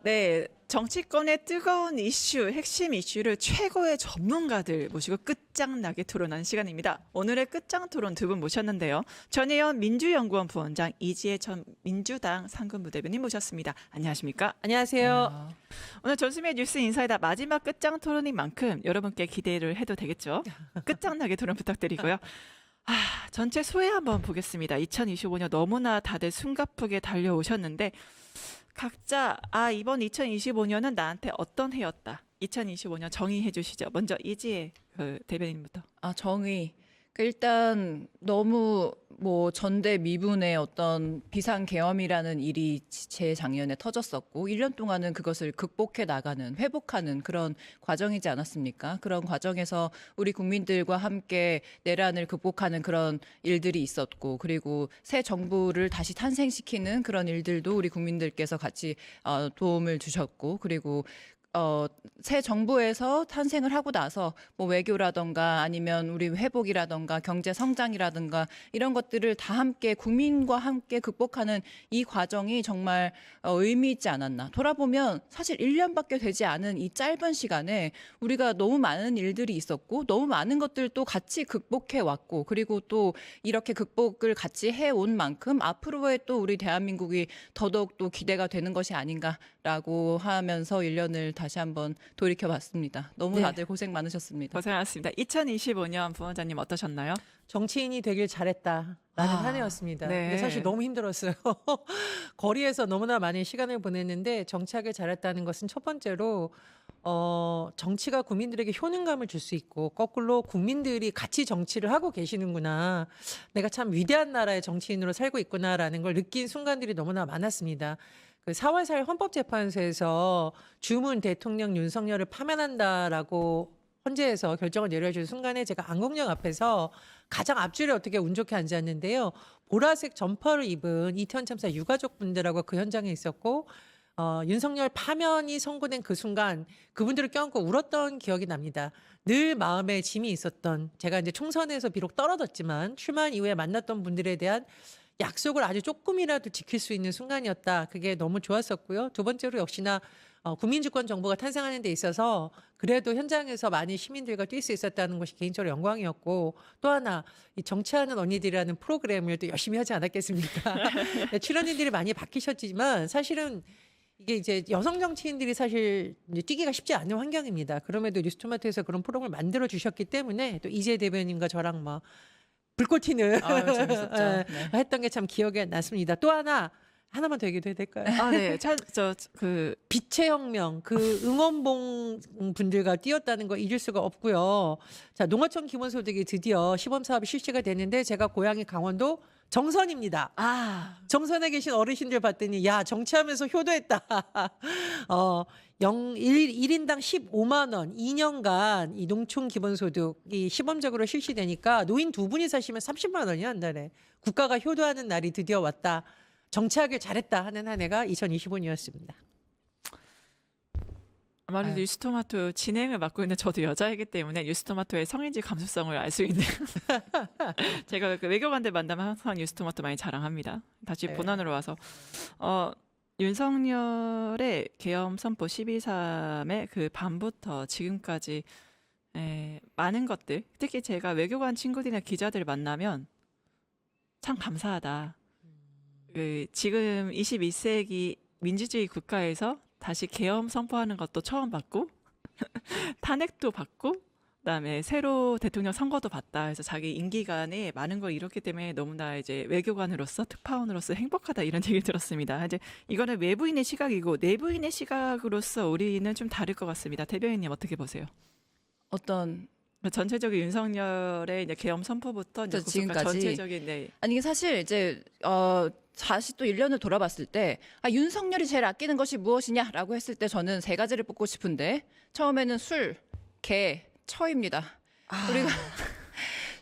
네, 정치권의 뜨거운 이슈, 핵심 이슈를 최고의 전문가들 모시고 끝장나게 토론하는 시간입니다. 오늘의 끝장 토론 두 분 모셨는데요. 전혜연 민주연구원 부원장, 이지혜 전 민주당 상근부대변인 모셨습니다. 안녕하십니까? 안녕하세요. 오늘 전수미의 뉴스 인사이다 마지막 끝장 토론인 만큼 여러분께 기대를 해도 되겠죠? 끝장나게 토론 부탁드리고요. 전체 소회 한번 보겠습니다. 2025년 너무나 다들 숨가쁘게 달려오셨는데 각자 이번 2025년은 나한테 어떤 해였다. 2025년 정의해 주시죠. 먼저 이지혜 대변인부터. 정의. 일단 너무 전대미분의 어떤 비상계엄이라는 일이 재작년에 터졌었고 1년 동안은 그것을 극복해 나가는, 회복하는 그런 과정이지 않았습니까? 그런 과정에서 우리 국민들과 함께 내란을 극복하는 그런 일들이 있었고, 그리고 새 정부를 다시 탄생시키는 그런 일들도 우리 국민들께서 같이 도움을 주셨고, 그리고 새 정부에서 탄생을 하고 나서 외교라던가 아니면 우리 회복이라던가 경제 성장이라던가 이런 것들을 다 함께 국민과 함께 극복하는 이 과정이 정말 의미 있지 않았나. 돌아보면 사실 1년밖에 되지 않은 이 짧은 시간에 우리가 너무 많은 일들이 있었고 너무 많은 것들도 같이 극복해 왔고, 그리고 또 이렇게 극복을 같이 해온 만큼 앞으로의 또 우리 대한민국이 더더욱 또 기대가 되는 것이 아닌가라고 하면서 1년을 다시 한번 돌이켜봤습니다. 너무 다들 고생 많으셨습니다. 고생하셨습니다. 2025년 부원장님 어떠셨나요? 정치인이 되길 잘했다라는 한 해였습니다. 네. 근데 사실 너무 힘들었어요. 거리에서 너무나 많은 시간을 보냈는데 정치하길 잘했다는 것은 첫 번째로 정치가 국민들에게 효능감을 줄 수 있고, 거꾸로 국민들이 같이 정치를 하고 계시는구나. 내가 참 위대한 나라의 정치인으로 살고 있구나라는 걸 느낀 순간들이 너무나 많았습니다. 그 4월 4일 헌법재판소에서 주문 대통령 윤석열을 파면한다라고 헌재에서 결정을 내려준 순간에 제가 안국령 앞에서 가장 앞줄에 어떻게 운 좋게 앉았는데요. 보라색 점퍼를 입은 이태원 참사 유가족분들하고 그 현장에 있었고, 윤석열 파면이 선고된 그 순간 그분들을 껴안고 울었던 기억이 납니다. 늘 마음에 짐이 있었던, 제가 이제 총선에서 비록 떨어졌지만 출마 이후에 만났던 분들에 대한 약속을 아주 조금이라도 지킬 수 있는 순간이었다. 그게 너무 좋았었고요. 두 번째로 역시나 국민주권 정부가 탄생하는 데 있어서 그래도 현장에서 많은 시민들과 뛸 수 있었다는 것이 개인적으로 영광이었고, 또 하나 이 정치하는 언니들이라는 프로그램을 또 열심히 하지 않았겠습니까? 출연진들이 많이 바뀌셨지만 사실은 이게 이제 여성 정치인들이 사실 이제 뛰기가 쉽지 않은 환경입니다. 그럼에도 뉴스토마토에서 그런 프로그램을 만들어 주셨기 때문에 또 이재 대변인과 저랑 불꽃 튀는 재밌었죠. 네. 했던 게 참 기억에 났습니다. 또 하나만 더 얘기도 해도 될까요? 네. 빛의 혁명, 그 응원봉 분들과 뛰었다는 거 잊을 수가 없고요. 자, 농어촌 기본소득이 드디어 시범 사업이 실시가 됐는데, 제가 고향이 강원도 정선입니다. 정선에 계신 어르신들 봤더니 야, 정치하면서 효도했다. 1인당 15만 원, 2년간 이 농촌 기본소득이 시범적으로 실시되니까 노인 두 분이 사시면 30만 원이야, 한 달에. 국가가 효도하는 날이 드디어 왔다. 정치하길 잘했다 하는 한 해가 2025년이었습니다. 아무래도 뉴스토마토 진행을 맡고 있는 저도 여자이기 때문에 뉴스토마토의 성인지 감수성을 알 수 있는 제가 그 외교관들 만나면 항상 뉴스토마토 많이 자랑합니다. 다시 본안으로 와서 윤석열의 계엄 선포 12.3의 그 밤부터 지금까지 많은 것들, 특히 제가 외교관 친구들이나 기자들 만나면 참 감사하다. 지금 21세기 민주주의 국가에서 다시 계엄 선포하는 것도 처음 봤고 탄핵도 받고 그다음에 새로 대통령 선거도 봤다. 그래서 자기 임기간에 많은 걸 이뤘기 때문에 너무나 이제 외교관으로서 특파원으로서 행복하다, 이런 얘기를 들었습니다. 이제 이거는 외부인의 시각이고 내부인의 시각으로서 우리는 좀 다를 것 같습니다. 대변인님 어떻게 보세요? 어떤 전체적인 윤석열의 이제 계엄 선포부터 이제 지금까지 전체적인 아니 이게 사실 이제 다시 또 1년을 돌아봤을 때 윤석열이 제일 아끼는 것이 무엇이냐라고 했을 때 저는 세 가지를 뽑고 싶은데, 처음에는 술, 개, 처입니다. 우리가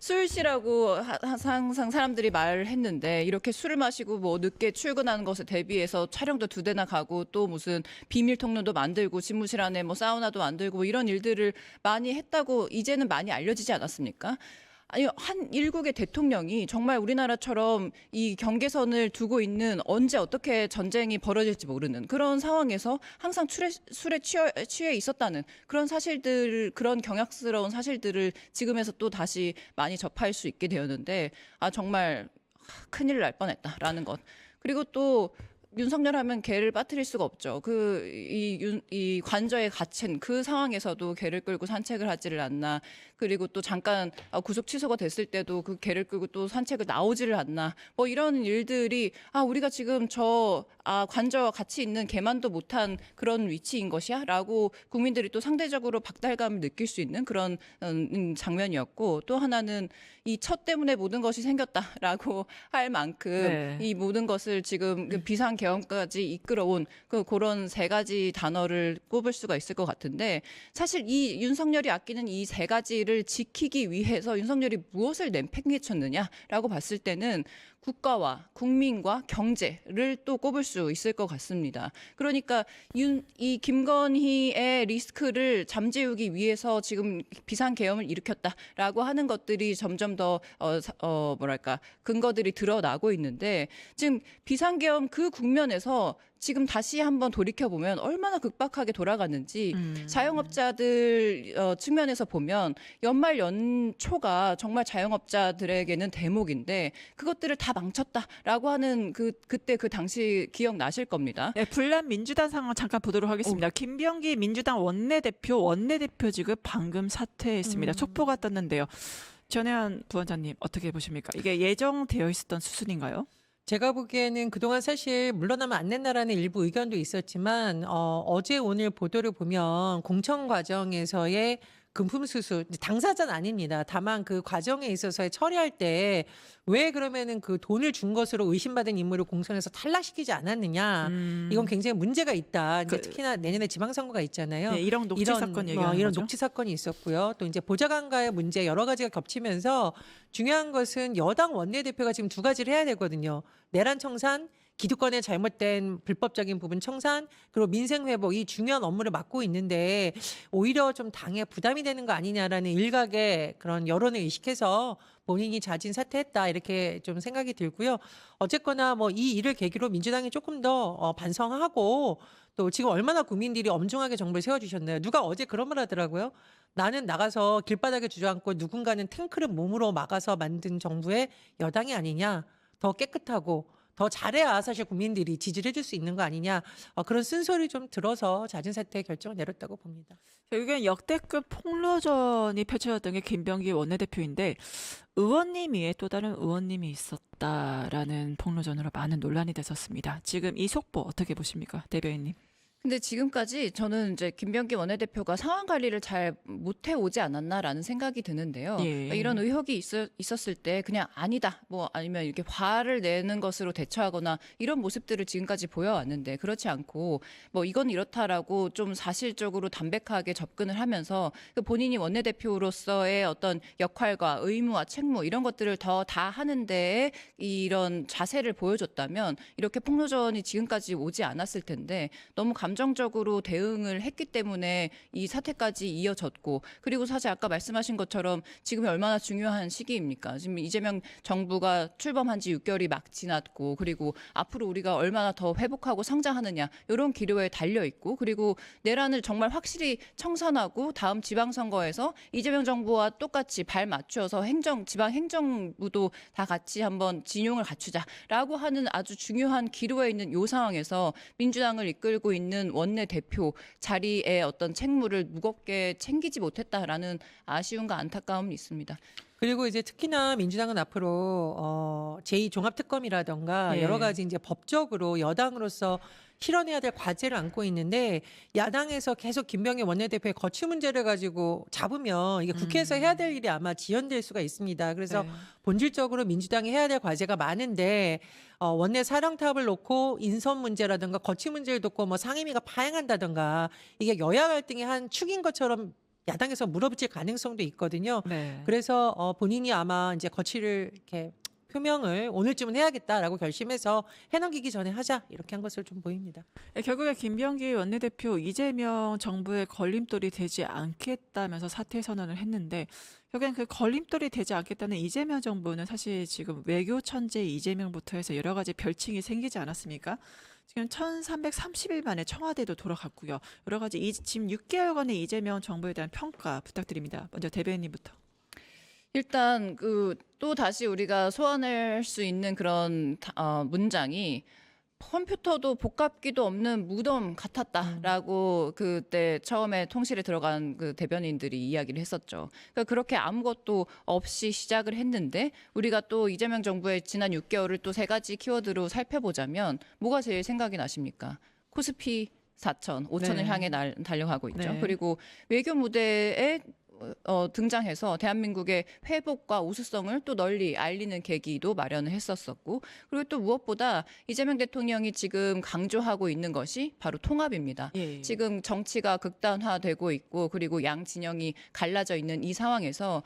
술씨라고 항상 사람들이 말을 했는데, 이렇게 술을 마시고 늦게 출근하는 것에 대비해서 촬영도 2대나 가고 또 무슨 비밀 통로도 만들고 집무실 안에 사우나도 만들고 이런 일들을 많이 했다고 이제는 많이 알려지지 않았습니까? 아니 한 일국의 대통령이 정말 우리나라처럼 이 경계선을 두고 있는 언제 어떻게 전쟁이 벌어질지 모르는 그런 상황에서 항상 술에 취해 있었다는 그런 사실들, 그런 경악스러운 사실들을 지금에서 또 다시 많이 접할 수 있게 되었는데 정말 큰일 날 뻔했다라는 것. 그리고 또 윤석열 하면 개를 빠뜨릴 수가 없죠. 이 관저에 갇힌 그 상황에서도 개를 끌고 산책을 하지를 않나. 그리고 또 잠깐 구속 취소가 됐을 때도 그 개를 끌고 또 산책을 나오지를 않나. 뭐 이런 일들이 우리가 지금 관저 같이 있는 개만도 못한 그런 위치인 것이야라고 국민들이 또 상대적으로 박탈감을 느낄 수 있는 그런 장면이었고, 또 하나는 이 첫 때문에 모든 것이 생겼다라고 할 만큼 네. 이 모든 것을 지금 그 비상 계엄까지 이끌어온 그런 세 가지 단어를 꼽을 수가 있을 것 같은데, 사실 이 윤석열이 아끼는 이 세 가지를 지키기 위해서 윤석열이 무엇을 내팽개쳤느냐라고 봤을 때는 국가와 국민과 경제를 또 꼽을 수 있을 것 같습니다. 그러니까 이 김건희의 리스크를 잠재우기 위해서 지금 비상계엄을 일으켰다라고 하는 것들이 점점 더 근거들이 드러나고 있는데, 지금 비상계엄 그 국면에서 지금 다시 한번 돌이켜보면 얼마나 극박하게 돌아갔는지 자영업자들 측면에서 보면 연말 연초가 정말 자영업자들에게는 대목인데 그것들을 다 망쳤다라고 하는 그때 그 당시 기억나실 겁니다. 네, 분란 민주당 상황 잠깐 보도록 하겠습니다. 김병기 민주당 원내대표직을 방금 사퇴했습니다. 촉보가 떴는데요. 전혜연 부원장님 어떻게 보십니까? 이게 예정되어 있었던 수순인가요? 제가 보기에는 그동안 사실 물러나면 안 된다라는 일부 의견도 있었지만 어제 오늘 보도를 보면 공천 과정에서의 금품 수수, 당사자는 아닙니다. 다만 그 과정에 있어서 처리할 때 왜 그러면은 그 돈을 준 것으로 의심받은 인물을 공천에서 탈락시키지 않았느냐. 이건 굉장히 문제가 있다. 이제 특히나 내년에 지방선거가 있잖아요. 네, 이런 녹취 사건 얘기하는 이런 거죠? 녹취 사건이 있었고요. 또 이제 보좌관과의 문제 여러 가지가 겹치면서 중요한 것은 여당 원내대표가 지금 두 가지를 해야 되거든요. 내란 청산, 기득권의 잘못된 불법적인 부분 청산, 그리고 민생 회복, 이 중요한 업무를 맡고 있는데 오히려 좀 당에 부담이 되는 거 아니냐라는 일각의 그런 여론을 의식해서 본인이 자진 사퇴했다 이렇게 좀 생각이 들고요. 어쨌거나 뭐 이 일을 계기로 민주당이 조금 더 반성하고, 또 지금 얼마나 국민들이 엄중하게 정부를 세워주셨나요? 누가 어제 그런 말 하더라고요. 나는 나가서 길바닥에 주저앉고 누군가는 탱크를 몸으로 막아서 만든 정부의 여당이 아니냐. 더 깨끗하고 더 잘해야 사실 국민들이 지지를 해줄 수 있는 거 아니냐. 그런 쓴소리 좀 들어서 자진 사퇴 결정을 내렸다고 봅니다. 결국엔 역대급 폭로전이 펼쳐졌던 게 김병기 원내대표인데, 의원님 위에 또 다른 의원님이 있었다라는 폭로전으로 많은 논란이 됐었습니다. 지금 이 속보 어떻게 보십니까, 대변인님? 근데 지금까지 저는 이제 김병기 원내대표가 상황 관리를 잘 못해 오지 않았나라는 생각이 드는데요. 예. 그러니까 이런 의혹이 있었을 때 그냥 아니다, 뭐 아니면 이렇게 화를 내는 것으로 대처하거나 이런 모습들을 지금까지 보여왔는데, 그렇지 않고 뭐 이건 이렇다라고 좀 사실적으로 담백하게 접근을 하면서 본인이 원내대표로서의 어떤 역할과 의무와 책무 이런 것들을 더 다 하는 데에 이런 자세를 보여줬다면 이렇게 폭로전이 지금까지 오지 않았을 텐데, 너무 감정적으로 대응을 했기 때문에 이 사태까지 이어졌고, 그리고 사실 아까 말씀하신 것처럼 지금이 얼마나 중요한 시기입니까? 지금 이재명 정부가 출범한 지 6개월이 막 지났고, 그리고 앞으로 우리가 얼마나 더 회복하고 성장하느냐 이런 기로에 달려 있고, 그리고 내란을 정말 확실히 청산하고 다음 지방선거에서 이재명 정부와 똑같이 발 맞추어서 지방행정부도 다 같이 한번 진용을 갖추자라고 하는 아주 중요한 기로에 있는 이 상황에서 민주당을 이끌고 있는 원내대표 자리의 어떤 책무를 무겁게 챙기지 못했다라는 아쉬움과 안타까움이 있습니다. 그리고 이제 특히나 민주당은 앞으로 제2종합특검이라던가 예. 여러 가지 이제 법적으로 여당으로서 실현해야 될 과제를 안고 있는데, 야당에서 계속 김병기 원내대표의 거취 문제를 가지고 잡으면 이게 국회에서 해야 될 일이 아마 지연될 수가 있습니다. 그래서 네. 본질적으로 민주당이 해야 될 과제가 많은데 원내 사령탑을 놓고 인선 문제라든가 거취 문제를 놓고 뭐 상임위가 파행한다든가, 이게 여야 갈등의 한 축인 것처럼 야당에서 물어붙일 가능성도 있거든요. 네. 그래서 본인이 아마 이제 거취를 이렇게 표명을 오늘쯤은 해야겠다라고 결심해서 해넘기기 전에 하자 이렇게 한 것으로 좀 보입니다. 결국에 김병기 원내대표 이재명 정부의 걸림돌이 되지 않겠다면서 사퇴 선언을 했는데 결국엔 그 걸림돌이 되지 않겠다는 이재명 정부는 사실 지금 외교 천재 이재명부터 해서 여러 가지 별칭이 생기지 않았습니까? 지금 1330일 만에 청와대도 돌아갔고요. 여러 가지 지금 6개월간의 이재명 정부에 대한 평가 부탁드립니다. 먼저 대변인님부터. 일단 또 다시 우리가 소환할 수 있는 그런 문장이 컴퓨터도 복잡기도 없는 무덤 같았다라고 그때 처음에 통실에 들어간 그 대변인들이 이야기를 했었죠. 그러니까 그렇게 아무것도 없이 시작을 했는데 우리가 또 이재명 정부의 지난 6개월을 또 세 가지 키워드로 살펴보자면 뭐가 제일 생각이 나십니까? 코스피 4천, 5천을 네. 향해 달려가고 있죠. 네. 그리고 외교 무대에 등장해서 대한민국의 회복과 우수성을 또 널리 알리는 계기도 마련을 했었었고 그리고 또 무엇보다 이재명 대통령이 지금 강조하고 있는 것이 바로 통합입니다. 예. 지금 정치가 극단화되고 있고 그리고 양 진영이 갈라져 있는 이 상황에서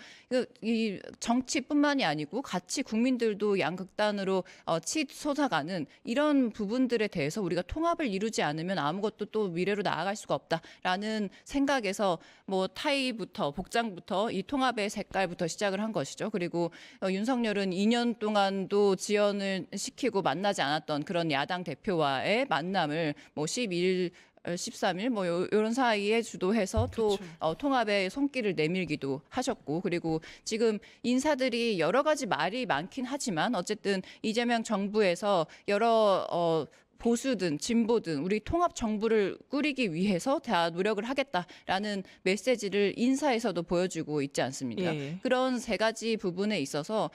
이 정치뿐만이 아니고 같이 국민들도 양극단으로 치솟아가는 이런 부분들에 대해서 우리가 통합을 이루지 않으면 아무것도 또 미래로 나아갈 수가 없다라는 생각에서 뭐 타이부터 복장부터 이 통합의 색깔부터 시작을 한 것이죠. 그리고 윤석열은 2년 동안도 지연을 시키고 만나지 않았던 그런 야당 대표와의 만남을 뭐 12일 13일 뭐 이런 사이에 주도해서 또 통합의 손길을 내밀기도 하셨고 그리고 지금 인사들이 여러 가지 말이 많긴 하지만 어쨌든 이재명 정부에서 여러 보수든 진보든 우리 통합 정부를 꾸리기 위해서 다 노력을 하겠다라는 메시지를 인사에서도 보여주고 있지 않습니까? 예. 그런 세 가지 부분에 있어서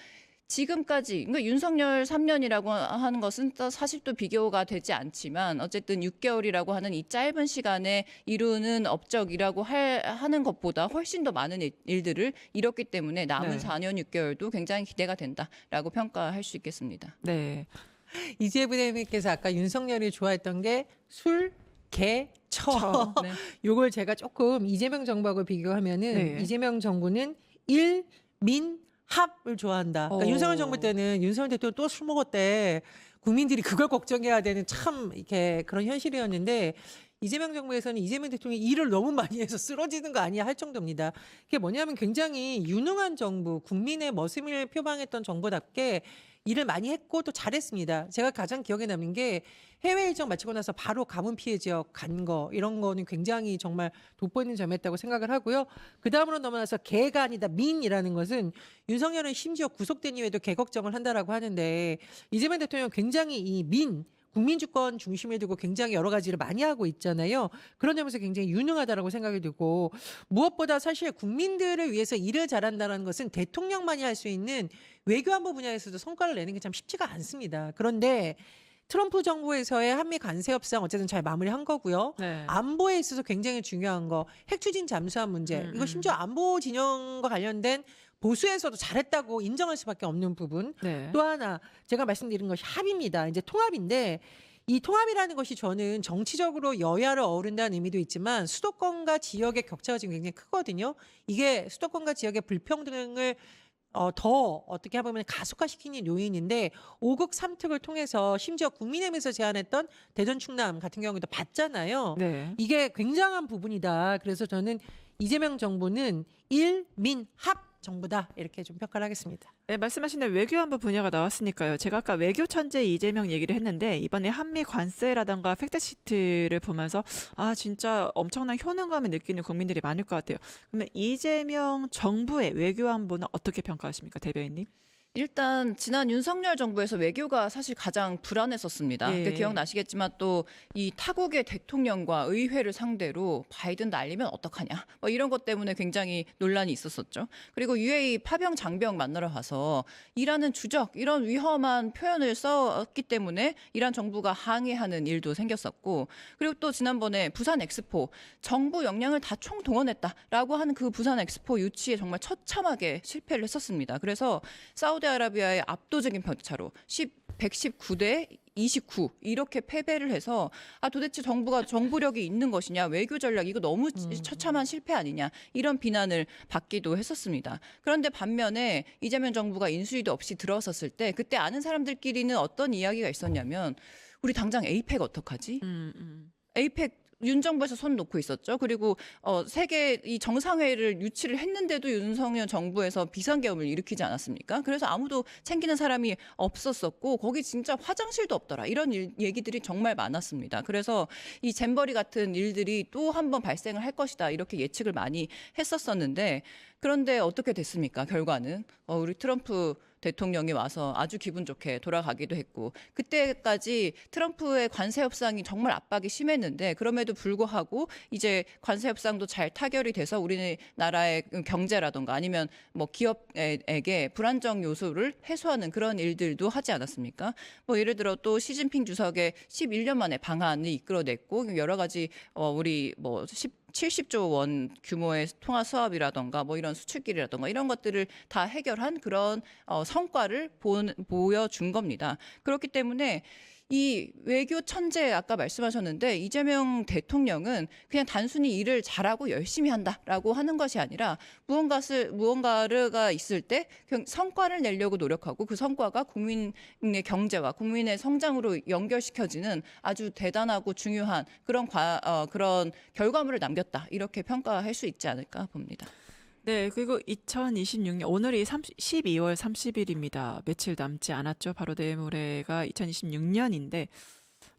지금까지 그러니까 윤석열 3년이라고 하는 것은 또 사실 또 비교가 되지 않지만 어쨌든 6개월이라고 하는 이 짧은 시간에 이루는 업적이라고 하는 것보다 훨씬 더 많은 일들을 이뤘기 때문에 남은 네. 4년 6개월도 굉장히 기대가 된다라고 평가할 수 있겠습니다. 네. 이재 부대님께서 아까 윤석열이 좋아했던 게 술, 개, 처. 네. 요걸 제가 조금 이재명 정부하고 비교하면은 네. 이재명 정부는 일, 민, 합을 좋아한다. 그러니까 오. 윤석열 정부 때는 윤석열 대통령 또 술 먹었대. 국민들이 그걸 걱정해야 되는 참 이렇게 그런 현실이었는데 이재명 정부에서는 이재명 대통령이 일을 너무 많이 해서 쓰러지는 거 아니야 할 정도입니다. 그게 뭐냐면 굉장히 유능한 정부, 국민의 머슴을 표방했던 정부답게 일을 많이 했고 또 잘했습니다. 제가 가장 기억에 남는 게 해외 일정 마치고 나서 바로 가뭄 피해 지역 간 거 이런 거는 굉장히 정말 돋보이는 점이었다고 생각을 하고요. 그 다음으로 넘어가서 개가 아니다 민이라는 것은 윤석열은 심지어 구속된 이후에도 개 걱정을 한다라고 하는데 이재명 대통령 굉장히 이 민 국민주권 중심에 두고 굉장히 여러 가지를 많이 하고 있잖아요. 그런 점에서 굉장히 유능하다라고 생각이 들고 무엇보다 사실 국민들을 위해서 일을 잘한다는 것은 대통령만이 할 수 있는 외교안보 분야에서도 성과를 내는 게 참 쉽지가 않습니다. 그런데 트럼프 정부에서의 한미 관세 협상 어쨌든 잘 마무리한 거고요. 네. 안보에 있어서 굉장히 중요한 거 핵추진 잠수함 문제. 이거 심지어 안보 진영과 관련된 보수에서도 잘했다고 인정할 수밖에 없는 부분. 네. 또 하나 제가 말씀드린 것이 합입니다. 이제 통합인데 이 통합이라는 것이 저는 정치적으로 여야를 어우른다는 의미도 있지만 수도권과 지역의 격차가 지금 굉장히 크거든요. 이게 수도권과 지역의 불평등을 더 어떻게 보면 가속화시키는 요인인데 5국 3특을 통해서 심지어 국민의힘에서 제안했던 대전 충남 같은 경우도 봤잖아요. 네. 이게 굉장한 부분이다. 그래서 저는 이재명 정부는 일민합 정부다 이렇게 좀 평가를 하겠습니다. 네, 말씀하신 대로 외교안보 분야가 나왔으니까요. 제가 아까 외교 천재 이재명 얘기를 했는데 이번에 한미 관세라던가 팩트시트를 보면서 아 진짜 엄청난 효능감을 느끼는 국민들이 많을 것 같아요. 그러면 이재명 정부의 외교안보는 어떻게 평가하십니까, 대변인님? 일단 지난 윤석열 정부에서 외교가 사실 가장 불안했었습니다. 예. 그러니까 기억나시겠지만 또 이 타국의 대통령과 의회를 상대로 바이든 날리면 어떡하냐 뭐 이런 것 때문에 굉장히 논란이 있었었죠. 그리고 UAE 파병 장병 만나러 가서 이라는 주적 이런 위험한 표현을 썼기 때문에 이란 정부가 항의하는 일도 생겼었고 그리고 또 지난번에 부산 엑스포 정부 역량을 다 총동원했다라고 하는 그 부산 엑스포 유치에 정말 처참하게 실패를 했었습니다. 그래서 사우디아라비아의 압도적인 편차로 119대 29 이렇게 패배를 해서 도대체 정부가 정부력이 있는 것이냐 외교 전략 이거 너무 처참한 실패 아니냐 이런 비난을 받기도 했었습니다. 그런데 반면에 이재명 정부가 인수위도 없이 들어섰을 때 그때 아는 사람들끼리는 어떤 이야기가 있었냐면 우리 당장 에이펙 어떡하지? 에이펙 윤 정부에서 손 놓고 있었죠. 그리고 세계 이 정상회의를 유치를 했는데도 윤석열 정부에서 비상계엄을 일으키지 않았습니까? 그래서 아무도 챙기는 사람이 없었었고 거기 진짜 화장실도 없더라. 이런 얘기들이 정말 많았습니다. 그래서 이 잼버리 같은 일들이 또 한 번 발생을 할 것이다. 이렇게 예측을 많이 했었었는데 그런데 어떻게 됐습니까? 결과는 우리 트럼프 대통령이 와서 아주 기분 좋게 돌아가기도 했고 그때까지 트럼프의 관세 협상이 정말 압박이 심했는데 그럼에도 불구하고 이제 관세 협상도 잘 타결이 돼서 우리나라의 경제라던가 아니면 뭐 기업에게 불안정 요소를 해소하는 그런 일들도 하지 않았습니까? 뭐 예를 들어 또 시진핑 주석의 11년 만에 방한을 이끌어냈고 여러 가지 우리 뭐 70조 원 규모의 통화 수합이라던가 뭐 이런 수출길이라던가 이런 것들을 다 해결한 그런 성과를 보여준 겁니다. 그렇기 때문에 이 외교 천재 아까 말씀하셨는데 이재명 대통령은 그냥 단순히 일을 잘하고 열심히 한다라고 하는 것이 아니라 무언가가 있을 때 성과를 내려고 노력하고 그 성과가 국민의 경제와 국민의 성장으로 연결시켜지는 아주 대단하고 중요한 그런 결과물을 남겼다 이렇게 평가할 수 있지 않을까 봅니다. 네, 그리고 2026년 오늘이 12월 30일입니다. 며칠 남지 않았죠. 바로 내일 모레가 2026년인데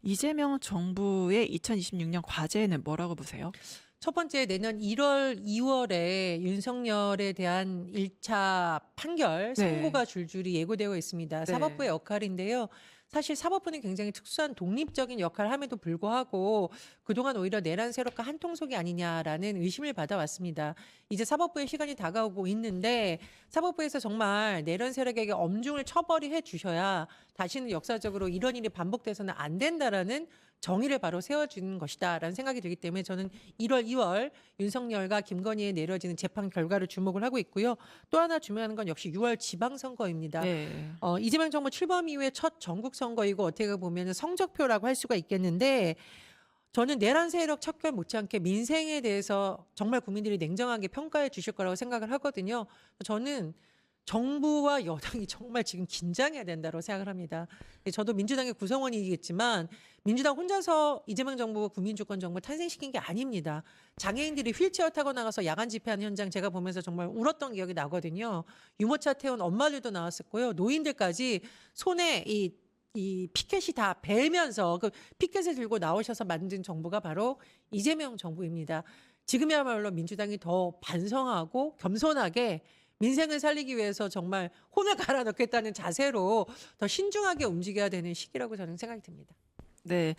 이재명 정부의 2026년 과제는 뭐라고 보세요? 첫 번째 내년 1월, 2월에 윤석열에 대한 1차 판결 선고가 줄줄이 예고되어 있습니다. 네. 사법부의 역할인데요. 사실 사법부는 굉장히 특수한 독립적인 역할을 함에도 불구하고 그동안 오히려 내란 세력과 한통속이 아니냐라는 의심을 받아왔습니다. 이제 사법부의 시간이 다가오고 있는데 사법부에서 정말 내란 세력에게 엄중을 처벌해 주셔야 다시는 역사적으로 이런 일이 반복돼서는 안 된다라는 정의를 바로 세워주는 것이다라는 생각이 들기 때문에 저는 1월, 2월 윤석열과 김건희에 내려지는 재판 결과를 주목을 하고 있고요. 또 하나 중요한 건 역시 6월 지방선거입니다. 네. 이재명 정부 출범 이후에 첫 전국 선거이고 어떻게 보면 성적표라고 할 수가 있겠는데 저는 내란 세력 척결 못지않게 민생에 대해서 정말 국민들이 냉정하게 평가해 주실 거라고 생각을 하거든요. 저는 정부와 여당이 정말 지금 긴장해야 된다고 생각을 합니다. 저도 민주당의 구성원이겠지만 민주당 혼자서 이재명 정부 국민주권 정부 탄생시킨 게 아닙니다. 장애인들이 휠체어 타고 나가서 야간 집회하는 현장 제가 보면서 정말 울었던 기억이 나거든요. 유모차 태운 엄마들도 나왔었고요. 노인들까지 손에 이 피켓이 다 베면서 그 피켓을 들고 나오셔서 만든 정부가 바로 이재명 정부입니다. 지금이야말로 민주당이 더 반성하고 겸손하게 민생을 살리기 위해서 정말 혼을 갈아 넣겠다는 자세로 더 신중하게 움직여야 되는 시기라고 저는 생각이 듭니다. 네.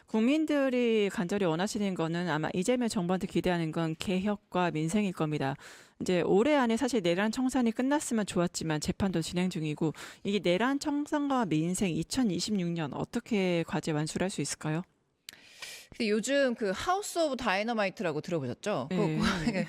국민들이 간절히 원하시는 거는 아마 이재명 정부한테 기대하는 건 개혁과 민생일 겁니다. 이제 올해 안에 사실 내란 청산이 끝났으면 좋았지만 재판도 진행 중이고 이게 내란 청산과 민생 2026년 어떻게 과제 완수할 수 있을까요? 근데 요즘 그 하우스 오브 다이너마이트라고 들어보셨죠? 네.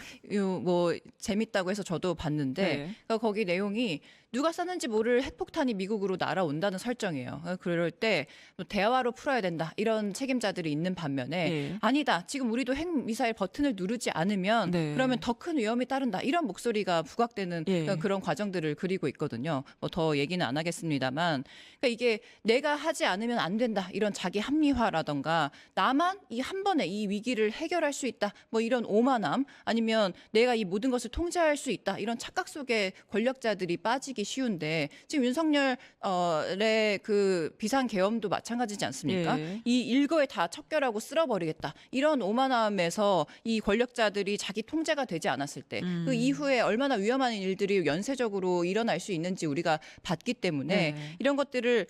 뭐 재밌다고 해서 저도 봤는데 네. 그러니까 거기 내용이 누가 쐈는지 모를 핵폭탄이 미국으로 날아온다는 설정이에요. 그럴 때 대화로 풀어야 된다 이런 책임자들이 있는 반면에 네. 아니다 지금 우리도 핵 미사일 버튼을 누르지 않으면 네. 그러면 더 큰 위험이 따른다 이런 목소리가 부각되는 예. 그런 과정들을 그리고 있거든요. 뭐 더 얘기는 안 하겠습니다만 그러니까 이게 내가 하지 않으면 안 된다 이런 자기 합리화라던가 나만 이 한 번에 이 위기를 해결할 수 있다 뭐 이런 오만함 아니면 내가 이 모든 것을 통제할 수 있다 이런 착각 속에 권력자들이 빠지기 쉬운데 지금 윤석열의 그 비상계엄도 마찬가지지 않습니까? 예. 이 일거에 다 척결하고 쓸어버리겠다 이런 오만함에서 이 권력자들이 자기 통제가 되지 않았을 때 그 이후에 얼마나 위험한 일들이 연쇄적으로 일어날 수 있는지 우리가 봤기 때문에 네. 이런 것들을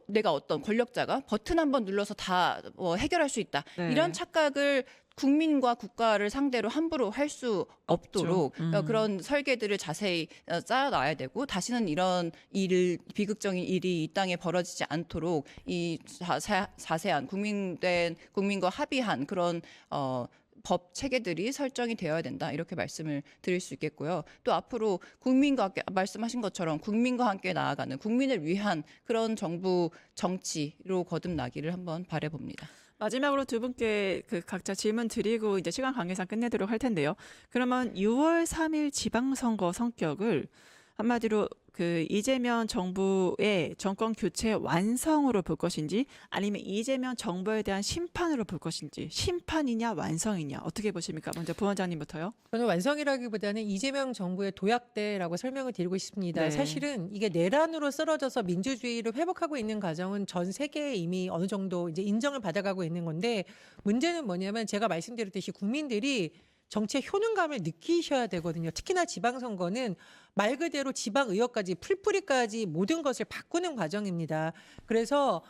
내가 어떤 권력자가 버튼 한번 눌러서 다 해결할 수 있다 네. 이런 착각을 국민과 국가를 상대로 함부로 할 수 없도록 그런 설계들을 자세히 짜놔야 되고 다시는 이런 비극적인 일이 이 땅에 벌어지지 않도록 이 자세한 국민과 합의한 그런 법 체계들이 설정이 되어야 된다 이렇게 말씀을 드릴 수 있겠고요. 또 앞으로 국민과 함께 말씀하신 것처럼 국민과 함께 나아가는 국민을 위한 그런 정부 정치로 거듭나기를 한번 바라봅니다. 마지막으로 두 분께 그 각자 질문 드리고 이제 시간 관계상 끝내도록 할 텐데요. 그러면 6월 3일 지방선거 성격을 한마디로 그 이재명 정부의 정권 교체 완성으로 볼 것인지 아니면 이재명 정부에 대한 심판으로 볼 것인지 심판이냐 완성이냐 어떻게 보십니까? 먼저 부원장님부터요. 저는 완성이라기보다는 이재명 정부의 도약대라고 설명을 드리고 싶습니다. 네. 사실은 이게 내란으로 쓰러져서 민주주의를 회복하고 있는 과정은 전 세계에 이미 어느 정도 이제 인정을 받아가고 있는 건데 문제는 뭐냐면 제가 말씀드렸듯이 국민들이 정치의 효능감을 느끼셔야 되거든요. 특히나 지방선거는 말 그대로 지방의회까지 풀뿌리까지 모든 것을 바꾸는 과정입니다. 그래서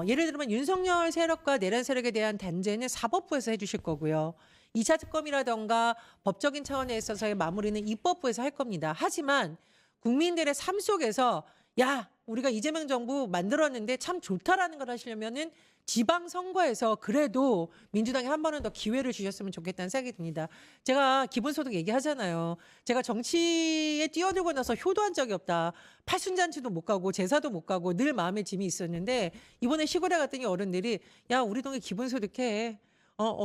예를 들면 윤석열 세력과 내란 세력에 대한 단죄는 사법부에서 해주실 거고요. 2차 특검이라던가 법적인 차원에 있어서의 마무리는 입법부에서 할 겁니다. 하지만 국민들의 삶 속에서 야 우리가 이재명 정부 만들었는데 참 좋다라는 걸 하시려면은 지방선거에서 그래도 민주당이 한 번은 더 기회를 주셨으면 좋겠다는 생각이 듭니다. 제가 기본소득 얘기하잖아요. 제가 정치에 뛰어들고 나서 효도한 적이 없다. 팔순잔치도 못 가고 제사도 못 가고 늘 마음에 짐이 있었는데 이번에 시골에 갔더니 어른들이 야 우리 동네 기본소득 해.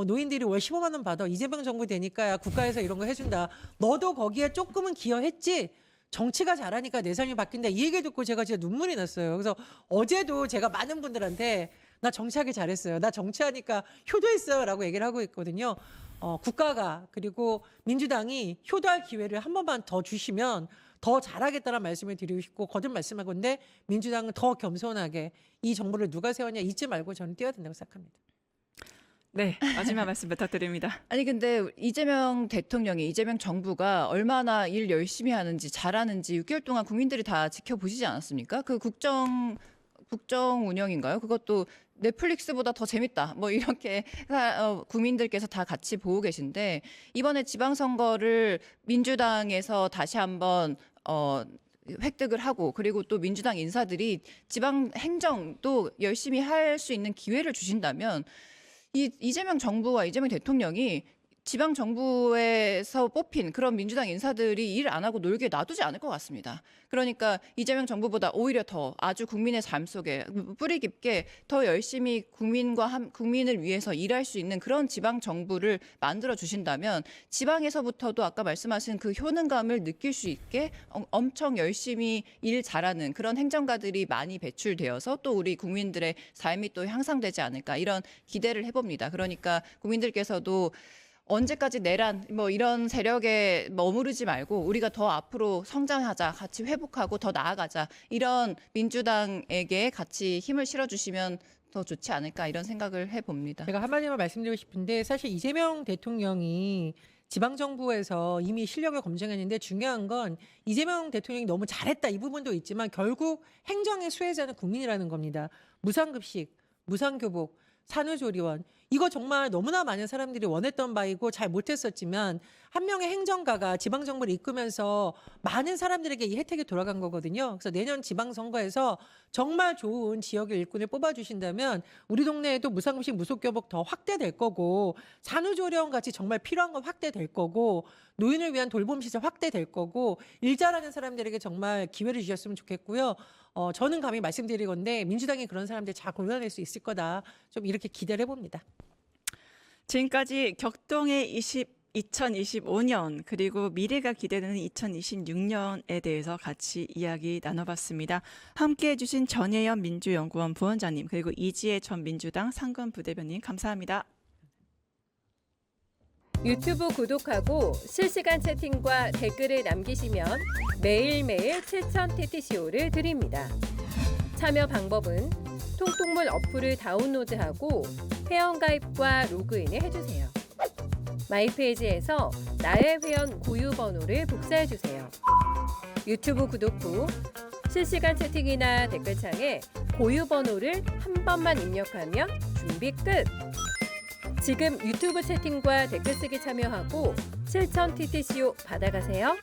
노인들이 월 15만 원 받아. 이재명 정부 되니까 야, 국가에서 이런 거 해준다. 너도 거기에 조금은 기여했지? 정치가 잘하니까 내 삶이 바뀐다. 이 얘기 듣고 제가 진짜 눈물이 났어요. 그래서 어제도 제가 많은 분들한테 나 정치하기 잘했어요. 나 정치하니까 효도했어요. 라고 얘기를 하고 있거든요. 국가가 그리고 민주당이 효도할 기회를 한 번만 더 주시면 더 잘하겠다는 말씀을 드리고 싶고 거듭 말씀할 건데 민주당은 더 겸손하게 이 정부를 누가 세웠냐 잊지 말고 저는 뛰어야 된다고 생각합니다. 네, 마지막 말씀 부탁드립니다. 아니 근데 이재명 대통령이 이재명 정부가 얼마나 일 열심히 하는지 잘하는지 6개월 동안 국민들이 다 지켜보시지 않았습니까? 그 국정 운영인가요? 그것도 넷플릭스보다 더 재밌다. 뭐 이렇게 국민들께서 다 같이 보고 계신데 이번에 지방선거를 민주당에서 다시 한번 획득을 하고 그리고 또 민주당 인사들이 지방 행정도 열심히 할 수 있는 기회를 주신다면 이재명 정부와 이재명 대통령이 지방 정부에서 뽑힌 그런 민주당 인사들이 일 안 하고 놀게 놔두지 않을 것 같습니다. 그러니까 이재명 정부보다 오히려 더 아주 국민의 삶 속에 뿌리 깊게 더 열심히 국민을 위해서 일할 수 있는 그런 지방 정부를 만들어 주신다면 지방에서부터도 아까 말씀하신 그 효능감을 느낄 수 있게 엄청 열심히 일 잘하는 그런 행정가들이 많이 배출되어서 또 우리 국민들의 삶이 또 향상되지 않을까 이런 기대를 해봅니다. 그러니까 국민들께서도 언제까지 내란 뭐 이런 세력에 머무르지 말고 우리가 더 앞으로 성장하자, 같이 회복하고 더 나아가자 이런 민주당에게 같이 힘을 실어주시면 더 좋지 않을까 이런 생각을 해봅니다. 제가 한마디만 말씀드리고 싶은데 사실 이재명 대통령이 지방정부에서 이미 실력을 검증했는데 중요한 건 이재명 대통령이 너무 잘했다 이 부분도 있지만 결국 행정의 수혜자는 국민이라는 겁니다. 무상급식, 무상교복, 산후조리원 이거 정말 너무나 많은 사람들이 원했던 바이고 잘 못했었지만 한 명의 행정가가 지방정부를 이끌면서 많은 사람들에게 이 혜택이 돌아간 거거든요. 그래서 내년 지방선거에서 정말 좋은 지역의 일꾼을 뽑아주신다면 우리 동네에도 무상급식 무속교복 더 확대될 거고 산후조리원 같이 정말 필요한 건 확대될 거고 노인을 위한 돌봄시설 확대될 거고 일 잘하는 사람들에게 정말 기회를 주셨으면 좋겠고요. 저는 감히 말씀드릴 건데 민주당이 그런 사람들 잘 골라낼 수 있을 거다. 좀 이렇게 기대를 해봅니다. 지금까지 격동의 2025년 그리고 미래가 기대되는 2026년에 대해서 같이 이야기 나눠봤습니다. 함께해 주신 전혜연 민주연구원 부원장님 그리고 이지혜 전 민주당 상근 부대변인 감사합니다. 유튜브 구독하고 실시간 채팅과 댓글을 남기시면 매일매일 7,000TTCO를 드립니다. 참여 방법은 통통물 어플을 다운로드하고 회원가입과 로그인을 해주세요. 마이페이지에서 나의 회원 고유 번호를 복사해주세요. 유튜브 구독 후 실시간 채팅이나 댓글창에 고유 번호를 한 번만 입력하면 준비 끝! 지금 유튜브 채팅과 댓글 쓰기 참여하고 7,000TTCO 받아가세요.